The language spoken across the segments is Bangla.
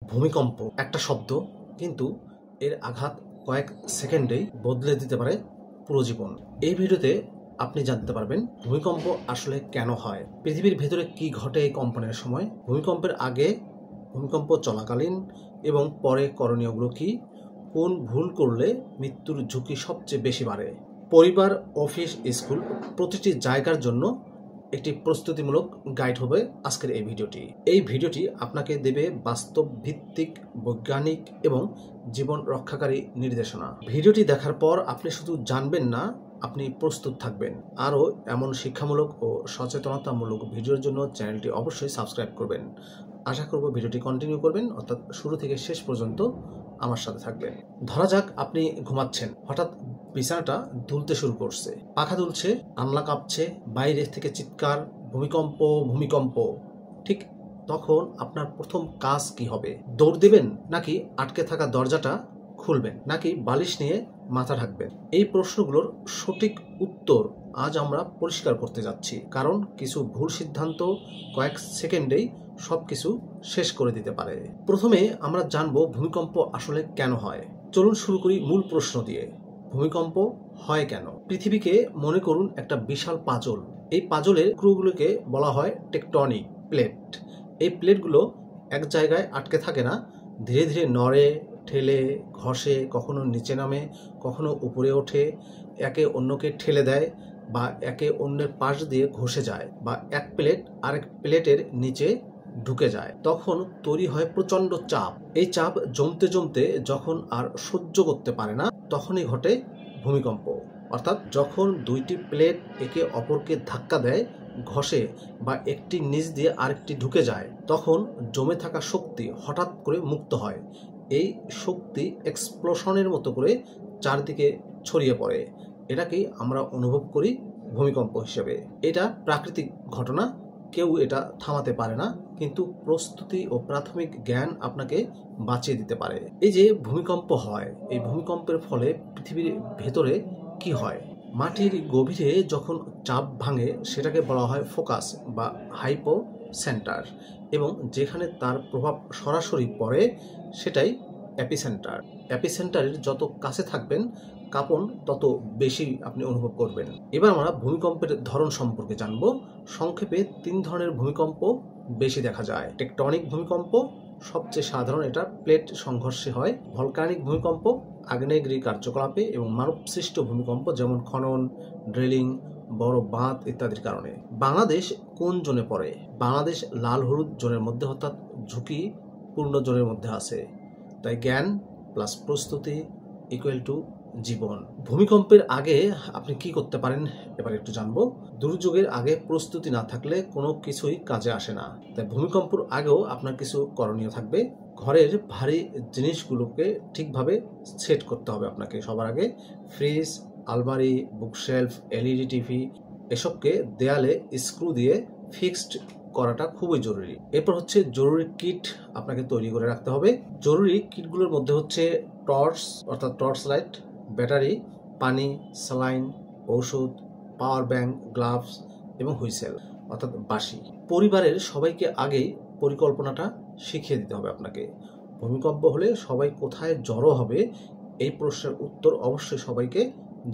ভূমিকম্প একটা শব্দ, কিন্তু এর আঘাত কয়েক সেকেন্ডেই বদলে দিতে পারে পুরো জীবন। এই ভিডিওতে আপনি জানতে পারবেন ভূমিকম্প আসলে কেন হয়, পৃথিবীর ভেতরে কি ঘটে এই কম্পনের সময়, ভূমিকম্পের আগে, ভূমিকম্প চলাকালীন এবং পরে করণীয়গুলো কি, কোন ভুল করলে মৃত্যুর ঝুঁকি সবচেয়ে বেশি বাড়ে। পরিবার, অফিস, স্কুল প্রতিটি জায়গার জন্য একটি প্রস্তুতিমূলক গাইড হবে আজকের এই ভিডিওটি। এই ভিডিওটি আপনাকে দেবে বাস্তব ভিত্তিক, বৈজ্ঞানিক এবং জীবন রক্ষাকারী নির্দেশনা। ভিডিওটি দেখার পর আপনি শুধু জানবেন না, আপনি প্রস্তুত থাকবেন। আরও এমন শিক্ষামূলক ও সচেতনতামূলক ভিডিওর জন্য চ্যানেলটি অবশ্যই সাবস্ক্রাইব করবেন। আশা করব ভিডিওটি কন্টিনিউ করবেন, অর্থাৎ শুরু থেকে শেষ পর্যন্ত আমার সাথে থাকবেন। ধরা যাক আপনি ঘুমাচ্ছেন, হঠাৎ বিছানাটা দুলতে শুরু করছে, পাখা দুলছে, আনলা কাঁপছে, বাইরে থেকে চিৎকার, ভূমিকম্প ভূমিকম্প। ঠিক তখন আপনার প্রথম কাজ কি হবে? দৌড় দেবেন, নাকি আটকে থাকা দরজাটা খুলবেন, নাকি বালিশ নিয়ে মাথা ঢাকবেন? এই প্রশ্নগুলোর সঠিক উত্তর আজ আমরা পরিষ্কার করতে যাচ্ছি, কারণ কিছু ভুল সিদ্ধান্ত কয়েক সেকেন্ডেই সবকিছু শেষ করে দিতে পারে। প্রথমে আমরা জানবো ভূমিকম্প আসলে কেন হয়। চলুন শুরু করি মূল প্রশ্ন দিয়ে। ভূমিকম্প হয় কেন? পৃথিবীকে মনে করুন একটা বিশাল পাজল। এই পাজলের টুকরোগুলোকে বলা হয় টেকটনিক প্লেট। এই প্লেটগুলো এক জায়গায় আটকে থাকে না, ধীরে ধীরে নড়ে, ঠেলে, ঘষে, কখনো নিচে নামে, কখনো উপরে ওঠে, একে অন্যকে ঠেলে দেয় বা একে অন্যের পাশ দিয়ে ঘষে যায়, বা এক প্লেট আরেক প্লেটের নিচে ঢুকে যায়। তখন তৈরি হয় প্রচণ্ড চাপ। এই চাপ জমতে জমতে যখন আর সহ্য করতে পারে না, তখনই ঘটে ভূমিকম্প। অর্থাৎ যখন দুইটি প্লেট একে অপরকে ধাক্কা দেয়, ঘষে বা একটি নিচ দিয়ে আরেকটি ঢুকে যায়, তখন জমে থাকা শক্তি হঠাৎ করে মুক্ত হয়। এই শক্তি এক্সপ্লোশনের মতো করে চারদিকে ছড়িয়ে পড়ে। এটাকেই আমরা অনুভব করি ভূমিকম্প হিসেবে। এটা প্রাকৃতিক ঘটনা, কেউ এটা থামাতে পারে না, কিন্তু প্রস্তুতি ও প্রাথমিক জ্ঞান আপনাকে বাঁচিয়ে দিতে পারে। এই যে ভূমিকম্প হয়, এই ভূমিকম্পের ফলে পৃথিবীর ভেতরে কি হয়? মাটির গভীরে যখন চাপ ভাঙে, সেটাকে বলা হয় ফোকাস বা হাইপো সেন্টার, এবং যেখানে তার প্রভাব সরাসরি পড়ে সেটাই এপিসেন্টার। এপিসেন্টারের যত কাছে থাকবেন, কাঁপন তত বেশি আপনি অনুভব করবেন। এবার আমরা ভূমিকম্পের ধরন সম্পর্কে জানব। সংক্ষেপে 3 ধরনের ভূমিকম্প বেশি দেখা যায়। টেকটনিক ভূমিকম্প সবচেয়ে সাধারণ, এটা প্লেট সংঘর্ষে হয়। ভলকানিক ভূমিকম্প আগ্নেয়গিরি কার্যকলাপে, এবং মানবসৃষ্ট ভূমিকম্প যেমন খনন, ড্রিলিং, বড় বাঁধ ইত্যাদির কারণে। বাংলাদেশ কোন জোনে পড়ে? বাংলাদেশ লাল হলুদ জোনের মধ্যে, অর্থাৎ ঝুঁকিপূর্ণ জোনের মধ্যে আছে। তাই জ্ঞান প্লাস প্রস্তুতি ইকুয়াল টু জীবন। ভূমিকম্পের আগে আপনি কি করতে পারেন এবার একটু জানবো। দুর্যোগের আগে প্রস্তুতি না থাকলে কোনো কিছুই কাজে আসে না। তাই ভূমিকম্পের আগেও আপনার কিছু করণীয় থাকবে। ঘরের ভারী জিনিসগুলোকে ঠিকভাবে সেট করতে হবে আপনাকে। সবার আগে ফ্রিজ, আলমারি, বুকশেলফ, এলইডি টিভি এসবকে দেয়ালে স্ক্রু দিয়ে ফিক্সড করাটা খুবই জরুরি। এরপর হচ্ছে জরুরি কিট আপনাকে তৈরি করে রাখতে হবে। জরুরি কিটগুলোর মধ্যে হচ্ছে টর্চ, অর্থাৎ টর্চ লাইট, ব্যাটারি, পানি, স্যালাইন, ওষুধ, পাওয়ার ব্যাংক, গ্লাভস এবং হুইসেল, অর্থাৎ বাঁশি। পরিবারের সবাইকে আগেই পরিকল্পনাটা শিখিয়ে দিতে হবে আপনাকে। ভূমিকম্প হলে সবাই কোথায় জড়ো হবে, এই প্রশ্নের উত্তর অবশ্যই সবাইকে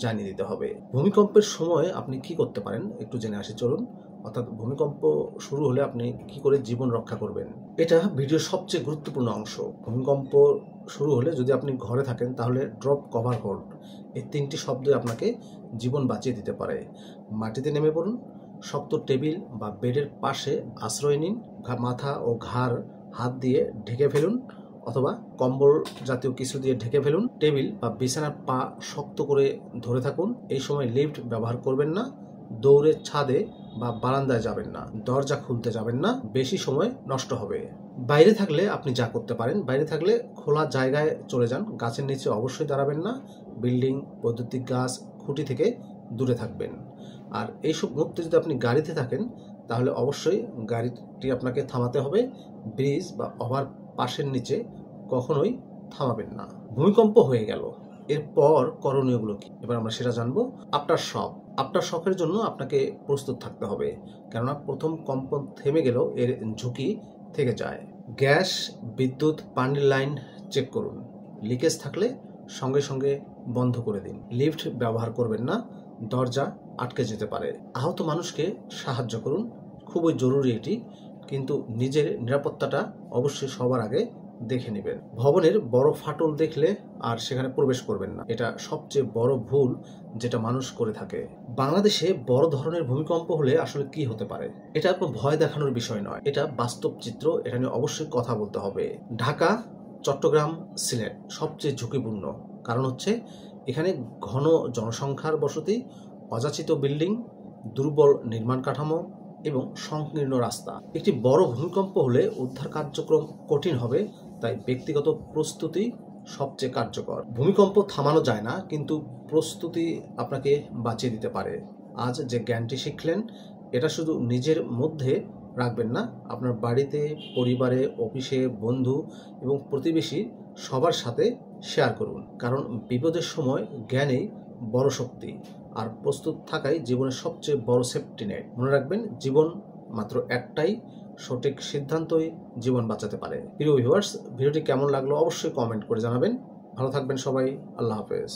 জানিয়ে দিতে হবে। ভূমিকম্পের সময় আপনি কি করতে পারেন একটু জেনে আসি চলুন। অর্থাৎ ভূমিকম্প শুরু হলে আপনি কি করে জীবন রক্ষা করবেন, এটা ভিডিওর সবচেয়ে গুরুত্বপূর্ণ অংশ। ভূমিকম্প শুরু হলে যদি আপনি ঘরে থাকেন, তাহলে ড্রপ, কভার, হোল্ড এই 3টি শব্দ আপনাকে জীবন বাঁচিয়ে দিতে পারে। মাটিতে নেমে পড়ুন, শক্ত টেবিল বা বেডের পাশে আশ্রয় নিন, মাথা ও ঘাড় হাত দিয়ে ঢেকে ফেলুন, অথবা কম্বল জাতীয় কিছু দিয়ে ঢেকে ফেলুন। টেবিল বা বিছানার পা শক্ত করে ধরে থাকুন। এই সময় লিফট ব্যবহার করবেন না, দৌড়ে ছাদে বা বারান্দায় যাবেন না, দরজা খুলতে যাবেন না, বেশি সময় নষ্ট হবে। বাইরে থাকলে আপনি যা করতে পারেন, বাইরে থাকলে খোলা জায়গায় চলে যান, গাছের নিচে অবশ্যই দাঁড়াবেন না, বিল্ডিং, বৈদ্যুতিক গাছ, খুঁটি থেকে দূরে থাকবেন। আর এইসব মুহূর্তে যদি আপনি গাড়িতে থাকেন, তাহলে অবশ্যই গাড়িটি আপনাকে থামাতে হবে। ব্রিজ বা ওভারপাসের নিচে কখনোই থামাবেন না। ভূমিকম্প হয়ে গেল, এরপর করণীয়গুলো কি, এবার আমরা সেটা জানবো। আপনার শখের জন্য আপনাকে প্রস্তুত থাকতে হবে, কেননা প্রথম কম্পন থেমে গেলেও এর ঝুঁকি থেকে যায়। গ্যাস, বিদ্যুৎ, পানির লাইন চেক করুন। লিকেজ থাকলে সঙ্গে সঙ্গে বন্ধ করে দিন। লিফট ব্যবহার করবেন না, দরজা আটকে যেতে পারে। আহত মানুষকে সাহায্য করুন, খুবই জরুরি এটি, কিন্তু নিজের নিরাপত্তাটা অবশ্যই সবার আগে দেখে নেবেন। ভবনের বড় ফাটল দেখলে আর সেখানে প্রবেশ করবেন না, এটা সবচেয়ে বড় ভুল যেটা মানুষ করে থাকে। বাংলাদেশে বড় ধরনের ভূমিকম্প হলে আসলে কি হতে পারে, এটা কোনো ভয় দেখানোর বিষয় নয়, এটা বাস্তব চিত্র, এটা নিয়ে অবশ্যই কথা বলতে হবে। ঢাকা, চট্টগ্রাম, সিলেট সবচেয়ে ঝুঁকিপূর্ণ, কারণ হচ্ছে এখানে ঘন জনসংখ্যার বসতি, অযাচিত বিল্ডিং, দুর্বল নির্মাণ কাঠামো এবং সংকীর্ণ রাস্তা। একটি বড় ভূমিকম্প হলে উদ্ধার কার্যক্রম কঠিন হবে, তাই ব্যক্তিগত প্রস্তুতি সবচেয়ে কার্যকর। ভূমিকম্প থামানো যায় না, কিন্তু প্রস্তুতি আপনাকে বাঁচিয়ে দিতে পারে। আজ যে জ্ঞানটি শিখলেন, এটা শুধু নিজের মধ্যে রাখবেন না, আপনার বাড়িতে, পরিবারে, অফিসে, বন্ধু এবং প্রতিবেশী সবার সাথে শেয়ার করুন, কারণ বিপদের সময় জ্ঞানেই বড় শক্তি, আর প্রস্তুত থাকাই জীবনের সবচেয়ে বড় সেফটি নেট। মনে রাখবেন, জীবন মাত্র একটাই, সঠিক সিদ্ধান্তই জীবন বাঁচাতে পারে। প্রিয় ভিউয়ার্স, ভিডিওটি কেমন লাগলো অবশ্যই কমেন্ট করে জানাবেন। ভালো থাকবেন সবাই, আল্লাহ হাফেজ।